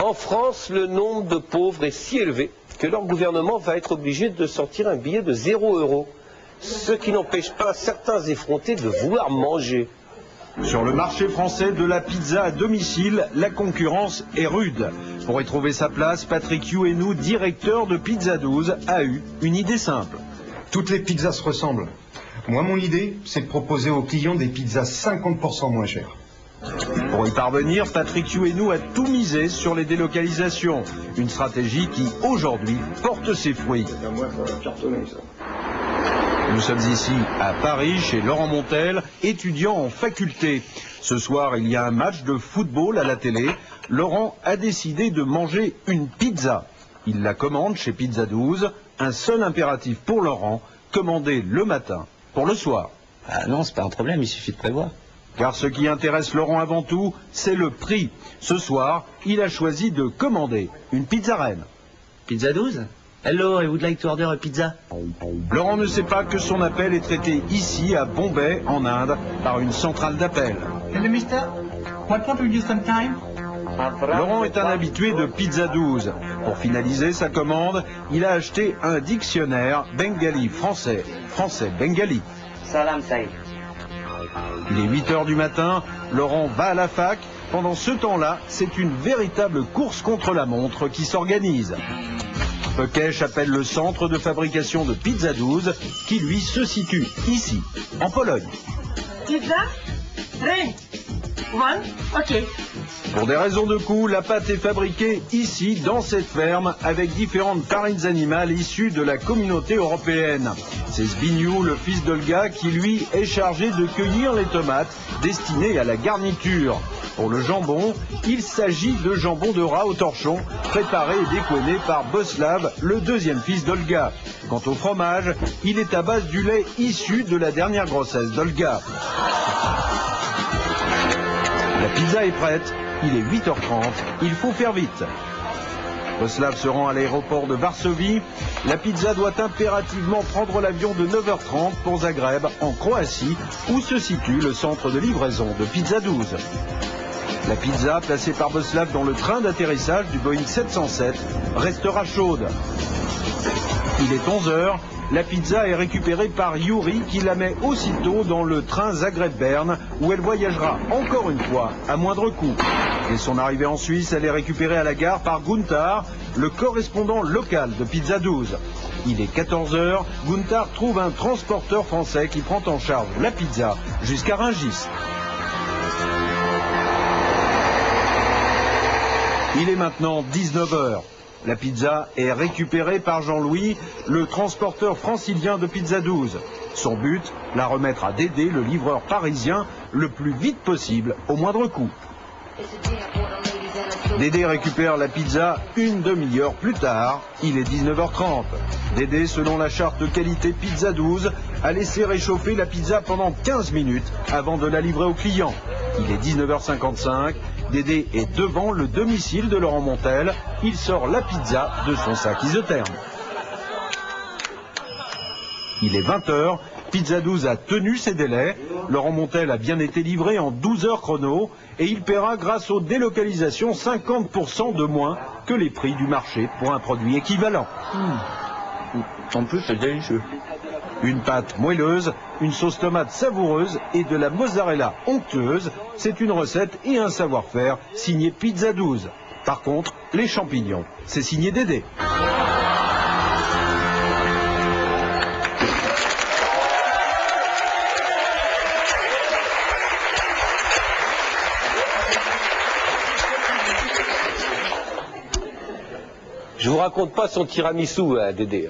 En France, le nombre de pauvres est si élevé que leur gouvernement va être obligé de sortir un billet de 0 €, ce qui n'empêche pas certains effrontés de vouloir manger. Sur le marché français de la pizza à domicile, la concurrence est rude. Pour y trouver sa place, Patrick Youenou, directeur de Pizza 12, a eu une idée simple. Toutes les pizzas se ressemblent. Moi, mon idée, c'est de proposer aux clients des pizzas 50% moins chères. Pour y parvenir, Patrick Youenou a tout misé sur les délocalisations. Une stratégie qui, aujourd'hui, porte ses fruits. Nous sommes ici à Paris, chez Laurent Montel, étudiant en faculté. Ce soir, il y a un match de football à la télé. Laurent a décidé de manger une pizza. Il la commande chez Pizza 12. Un seul impératif pour Laurent, commander le matin pour le soir. Ah non, c'est pas un problème, il suffit de prévoir. Car ce qui intéresse Laurent avant tout, c'est le prix. Ce soir, il a choisi de commander une pizza reine. Pizza 12? Hello, I would like to order a pizza. Laurent ne sait pas que son appel est traité ici, à Bombay, en Inde, par une centrale d'appel. Hello, mister. What won't we do sometime? Laurent est un habitué de Pizza 12. Pour finaliser sa commande, il a acheté un dictionnaire bengali-français, français-bengali. Salam Saïd. Il est 8 h du matin, Laurent va à la fac. Pendant ce temps-là, c'est une véritable course contre la montre qui s'organise. Pekech appelle le centre de fabrication de Pizza 12, qui lui se situe ici, en Pologne. Pizza? Three. One? OK. Pour des raisons de coût, la pâte est fabriquée ici, dans cette ferme, avec différentes farines animales issues de la communauté européenne. C'est Zbigniew, le fils d'Olga, qui lui est chargé de cueillir les tomates destinées à la garniture. Pour le jambon, il s'agit de jambon de rat au torchon, préparé et découenné par Boslav, le deuxième fils d'Olga. Quant au fromage, il est à base du lait issu de la dernière grossesse d'Olga. La pizza est prête, il est 8 h 30, il faut faire vite. Boslav se rend à l'aéroport de Varsovie. La pizza doit impérativement prendre l'avion de 9 h 30 pour Zagreb, en Croatie, où se situe le centre de livraison de Pizza 12. La pizza, placée par Boslav dans le train d'atterrissage du Boeing 707, restera chaude. Il est 11 h. La pizza est récupérée par Yuri qui la met aussitôt dans le train Zagreb-Berne où elle voyagera encore une fois à moindre coût. Dès son arrivée en Suisse, elle est récupérée à la gare par Gunther, le correspondant local de Pizza 12. Il est 14 h, Gunther trouve un transporteur français qui prend en charge la pizza jusqu'à Rungis. Il est maintenant 19 h. La pizza est récupérée par Jean-Louis, le transporteur francilien de Pizza 12. Son but, la remettre à Dédé, le livreur parisien, le plus vite possible, au moindre coût. Dédé récupère la pizza une demi-heure plus tard, il est 19 h 30. Dédé, selon la charte de qualité Pizza 12, a laissé réchauffer la pizza pendant 15 minutes avant de la livrer au client. Il est 19 h 55, Dédé est devant le domicile de Laurent Montel, il sort la pizza de son sac isotherme. Il est 20 h, Pizza 12 a tenu ses délais, Laurent Montel a bien été livré en 12 heures chrono et il paiera grâce aux délocalisations 50% de moins que les prix du marché pour un produit équivalent. En plus, c'est délicieux. Une pâte moelleuse, une sauce tomate savoureuse et de la mozzarella onctueuse, c'est une recette et un savoir-faire signé Pizza 12. Par contre, les champignons, c'est signé Dédé. Je vous raconte pas son tiramisu à Dédé.